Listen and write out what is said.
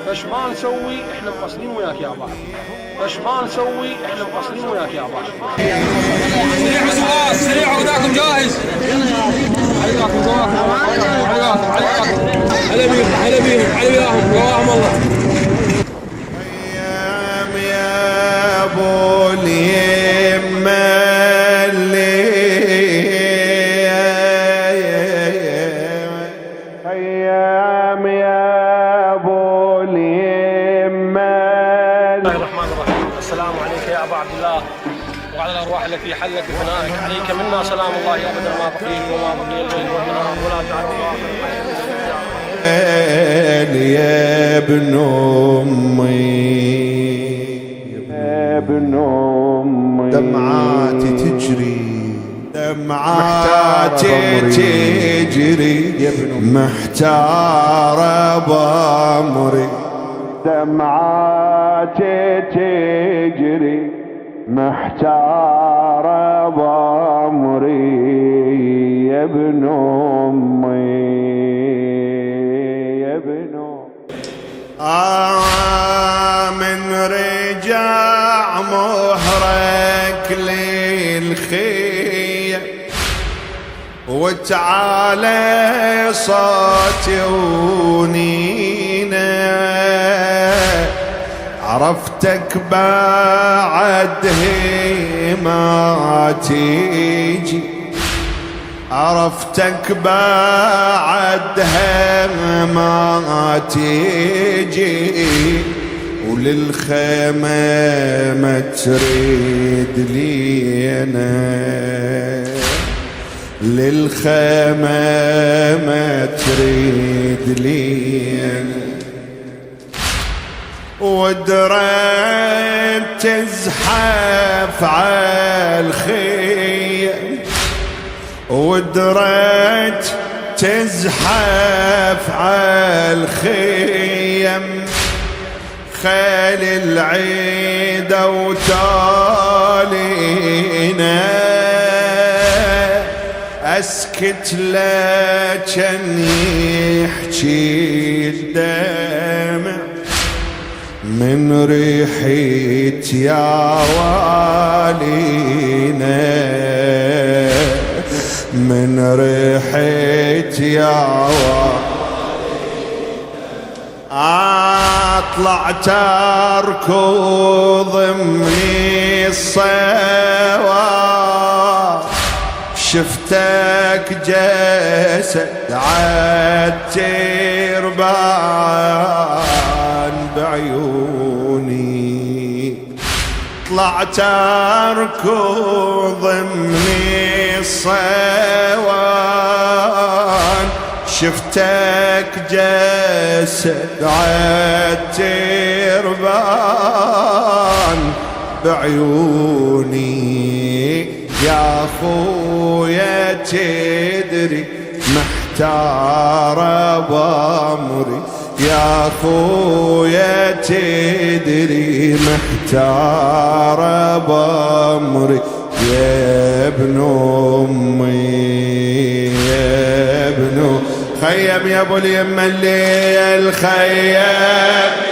ايش ما نسوي احنا مقصرين وياك يا بعض، ايش ما نسوي احنا مقصرين وياك يا بعض. سريع وسواس، سريع عقداكم جاهز. عليكم هلا بيهم هلا بيهم هلا وياهم رواهم الله. ايام يا ابو اليمه ايام يا ابو اليمه. بسم الله الرحمن الرحيم. السلام عليك يا ابا عبد الله وعلى الارواح التي حلت بفنائك، عليك منا سلام الله ابدا ما بقي وما بقي الليل والنهار ولا جعل يا ابن امي يا ابن امي، دمعاتي تجري دمعاتي تجري محتار بامري، دمعاتي تجري محتار بامري يا ابن امي يا ابن من رجع مهرك للخية وتعالى صوتي ونينا، عرفتك بعد ما تيجي، عرفتك بعدها ما تيجي، وللخيمة ما تريد لينا، للخيمة ما تريد لينا، ودريت تزحف عالخيم، ودريت تزحف عالخيم، خيل العيدة وتالينا، اسكت لا كان يحكي الدمع من ريحة يا والينا، من ريحة يا طلعت اركض من الصواب، شفتك جسد عالتربان بعيوني، طلعت اركض من الصوان، شفتك جسد عالتربان بعيوني، يا خويا تدري محتار بامري، يا خويا تدري محتار بامري يا ابن امي يا ابن خيم يا ابو اليمه الليل خيم.